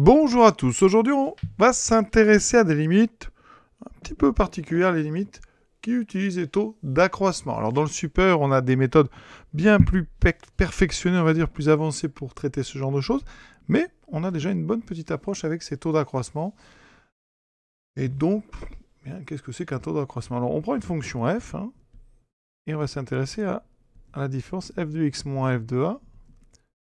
Bonjour à tous, aujourd'hui on va s'intéresser à des limites un petit peu particulières, les limites qui utilisent les taux d'accroissement. Alors dans le super, on a des méthodes bien plus perfectionnées, on va dire plus avancées pour traiter ce genre de choses, mais on a déjà une bonne petite approche avec ces taux d'accroissement. Et donc, qu'est-ce que c'est qu'un taux d'accroissement? Alors on prend une fonction f, et on va s'intéresser à la différence f de x moins f de a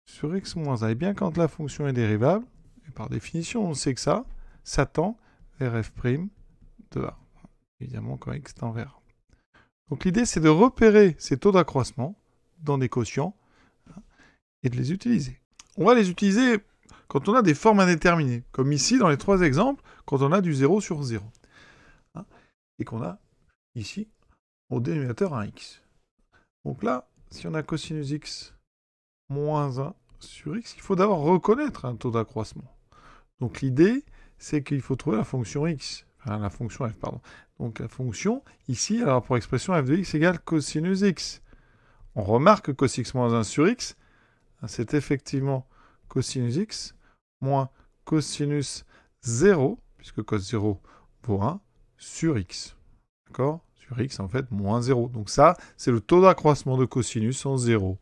sur x moins a. Et bien quand la fonction est dérivable, et par définition, on sait que ça tend vers f' de a. Évidemment, quand x tend vers a. Donc l'idée, c'est de repérer ces taux d'accroissement dans des quotients et de les utiliser. On va les utiliser quand on a des formes indéterminées, comme ici dans les trois exemples, quand on a du 0 sur 0. Et qu'on a ici, au dénominateur, un x. Donc là, si on a cosinus x moins 1 sur x, il faut d'abord reconnaître un taux d'accroissement. Donc l'idée, c'est qu'il faut trouver la fonction x, enfin la fonction f, pardon. Donc la fonction, ici, alors pour expression f de x égale cosinus x. On remarque que cos x moins 1 sur x, c'est effectivement cosinus x moins cosinus 0, puisque cos 0 vaut 1, sur x. D'accord? Sur x, en fait, moins 0. Donc ça, c'est le taux d'accroissement de cosinus en 0.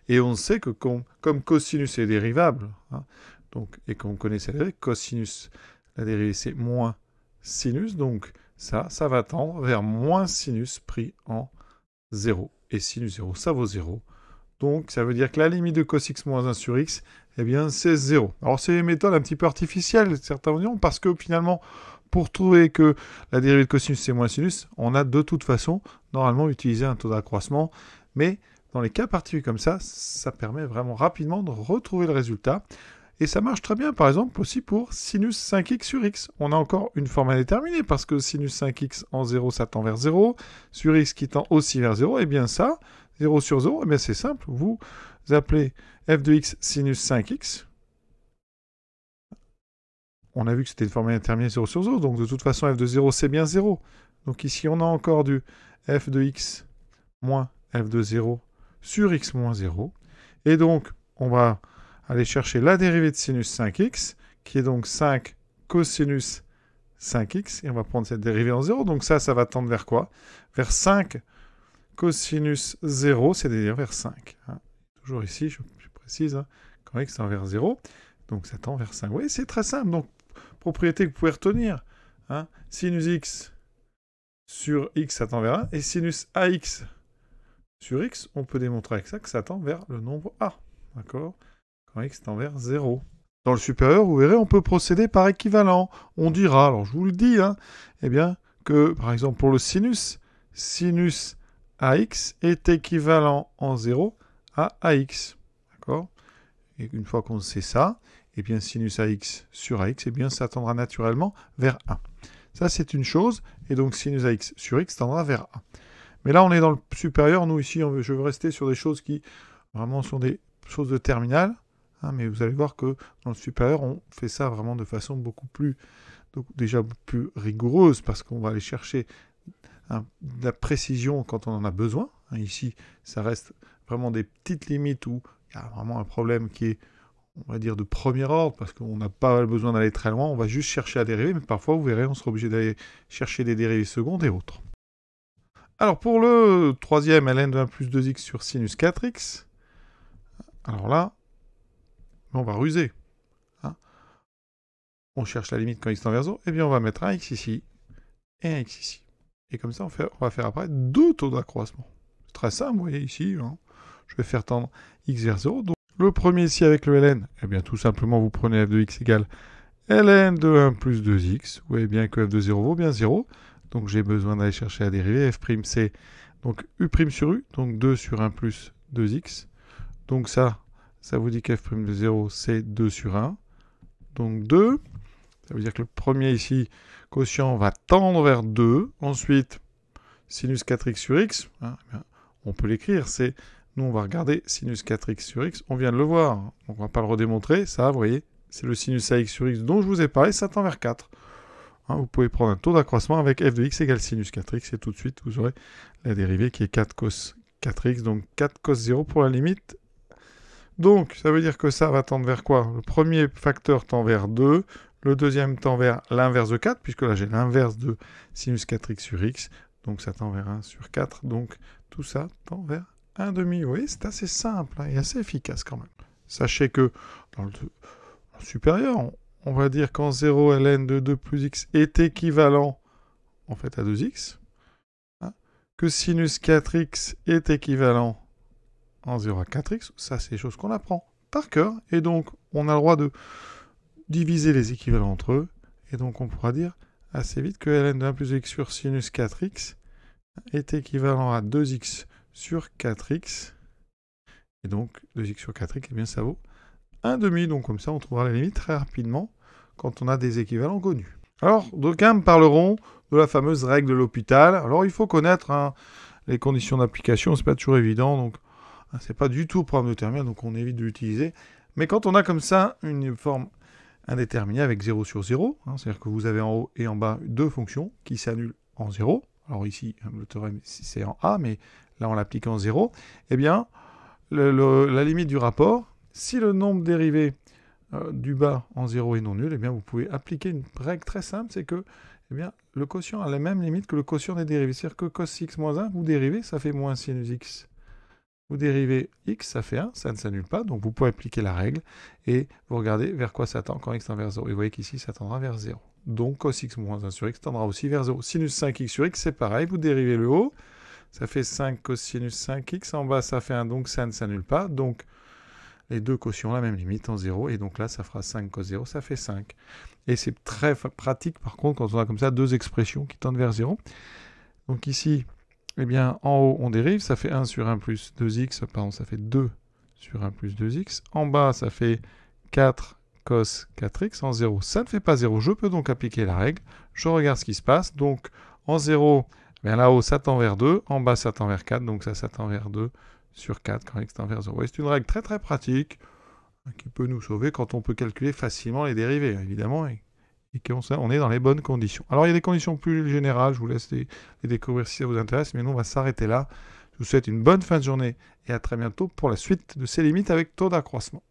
Et on sait que comme cosinus est dérivable, donc, et qu'on connaît sa dérivée, cosinus, la dérivée c'est moins sinus, donc ça va tendre vers moins sinus pris en 0. Et sinus 0, ça vaut 0. Donc ça veut dire que la limite de cos x moins 1 sur x, eh bien c'est 0. Alors c'est une méthode un petit peu artificielle, certains diront, parce que finalement, pour trouver que la dérivée de cosinus c'est moins sinus, on a de toute façon normalement utilisé un taux d'accroissement, mais dans les cas particuliers comme ça, ça permet vraiment rapidement de retrouver le résultat. Et ça marche très bien, par exemple, aussi pour sinus 5x sur x. On a encore une forme indéterminée, parce que sinus 5x en 0, ça tend vers 0. Sur x qui tend aussi vers 0, et bien ça, 0 sur 0, et bien c'est simple. Vous appelez f de x sinus 5x. On a vu que c'était une forme indéterminée 0 sur 0, donc de toute façon, f de 0, c'est bien 0. Donc ici, on a encore du f de x moins f de 0 sur x moins 0. Et donc, on va aller chercher la dérivée de sinus 5x, qui est donc 5 cosinus 5x, et on va prendre cette dérivée en 0. Donc ça va tendre vers quoi? Vers 5 cosinus 0, c'est-à-dire vers 5. Toujours ici, je précise, quand x tend vers 0, donc ça tend vers 5. Vous voyez, c'est très simple. Donc, propriété que vous pouvez retenir. Sinus x sur x, ça tend vers 1, et sinus ax sur x, on peut démontrer avec ça que ça tend vers le nombre a. D'accord? Quand x tend vers 0. Dans le supérieur, vous verrez, on peut procéder par équivalent. On dira, alors je vous le dis, eh bien, que par exemple pour le sinus ax est équivalent en 0 à ax. D'accord? Et une fois qu'on sait ça, eh bien sinus ax sur ax, eh bien ça tendra naturellement vers 1. Ça c'est une chose, et donc sinus ax sur x tendra vers 1. Mais là, on est dans le supérieur. Nous, ici, je veux rester sur des choses qui, vraiment, sont des choses de terminale. Mais vous allez voir que dans le supérieur, on fait ça vraiment de façon beaucoup plus, déjà plus rigoureuse, parce qu'on va aller chercher de la précision quand on en a besoin. Ici, ça reste vraiment des petites limites où il y a vraiment un problème qui est, on va dire, de premier ordre, parce qu'on n'a pas besoin d'aller très loin. On va juste chercher à dériver, mais parfois, vous verrez, on sera obligé d'aller chercher des dérivées secondes et autres. Alors pour le troisième, ln de 1 plus 2x sur sinus 4x, alors là, on va ruser. On cherche la limite quand x tend vers 0, et bien on va mettre un x ici et un x ici. Et comme ça, on va faire après deux taux d'accroissement. C'est très simple, vous voyez ici. Je vais faire tendre x vers 0. Donc le premier ici avec le ln, eh bien tout simplement vous prenez f de x égale ln de 1 plus 2x. Vous voyez bien que f de 0 vaut bien 0. Donc j'ai besoin d'aller chercher la dérivée. F' c'est donc u' sur u, donc 2 sur 1 plus 2x. Donc ça vous dit qu'f' de 0 c'est 2 sur 1. Donc 2. Ça veut dire que le premier ici, quotient, va tendre vers 2. Ensuite, sinus 4x sur x, on peut l'écrire, nous on va regarder sinus 4x sur x, on vient de le voir, donc on ne va pas le redémontrer, ça, vous voyez, c'est le sinus ax sur x dont je vous ai parlé, ça tend vers 4. Vous pouvez prendre un taux d'accroissement avec f de x égale sinus 4x, et tout de suite, vous aurez la dérivée qui est 4 cos 4x, donc 4 cos 0 pour la limite Donc, ça veut dire que ça va tendre vers quoi? Le premier facteur tend vers 2, le deuxième tend vers l'inverse de 4, puisque là j'ai l'inverse de sinus 4x sur x, donc ça tend vers 1 sur 4, donc tout ça tend vers 1,5. Vous voyez, c'est assez simple et assez efficace quand même. Sachez que dans le supérieur, on va dire qu'en 0, ln de 2 plus x est équivalent en fait à 2x, hein, que sinus 4x est équivalent en 0 à 4x, ça c'est des choses qu'on apprend par cœur, et donc on a le droit de diviser les équivalents entre eux, et donc on pourra dire assez vite que ln de 1 plus x sur sinus 4x est équivalent à 2x sur 4x, et donc 2x sur 4x, eh bien ça vaut 1,5, donc comme ça on trouvera les limites très rapidement quand on a des équivalents connus. Alors, d'aucuns me parleront de la fameuse règle de l'hôpital. Alors il faut connaître les conditions d'application, c'est pas toujours évident, donc c'est pas du tout le problème de terminal, donc on évite de l'utiliser. Mais quand on a comme ça une forme indéterminée avec 0 sur 0, c'est-à-dire que vous avez en haut et en bas deux fonctions qui s'annulent en 0, alors ici le théorème c'est en A, mais là on l'applique en 0, eh bien la limite du rapport, si le nombre dérivé du bas en 0 est non nul, eh bien vous pouvez appliquer une règle très simple, c'est que eh bien, le quotient a la même limite que le quotient des dérivés. C'est-à-dire que cos x moins 1, vous dérivez, ça fait moins sinus x. Vous dérivez x, ça fait 1, ça ne s'annule pas, donc vous pouvez appliquer la règle, et vous regardez vers quoi ça tend quand x tend vers 0. Et vous voyez qu'ici, ça tendra vers 0. Donc cos x moins 1 sur x tendra aussi vers 0. Sinus 5x sur x, c'est pareil, vous dérivez le haut, ça fait 5 cosinus 5x, en bas ça fait 1, donc ça ne s'annule pas, donc les deux quotients ont la même limite en 0, et donc là ça fera 5 cos 0, ça fait 5. Et c'est très pratique par contre quand on a comme ça deux expressions qui tendent vers 0. Donc ici, eh bien en haut on dérive, ça fait 1 sur 1 plus 2x, pardon, ça fait 2 sur 1 plus 2x. En bas ça fait 4 cos 4x, en 0 ça ne fait pas 0, je peux donc appliquer la règle, je regarde ce qui se passe, donc en 0, bien là-haut ça tend vers 2, en bas ça tend vers 4, donc ça tend vers 2 sur 4 quand x tend vers 0. C'est une règle très très pratique qui peut nous sauver quand on peut calculer facilement les dérivés, évidemment, et qu'on est dans les bonnes conditions. Alors il y a des conditions plus générales, je vous laisse les découvrir si ça vous intéresse, mais nous on va s'arrêter là. Je vous souhaite une bonne fin de journée et à très bientôt pour la suite de ces limites avec taux d'accroissement.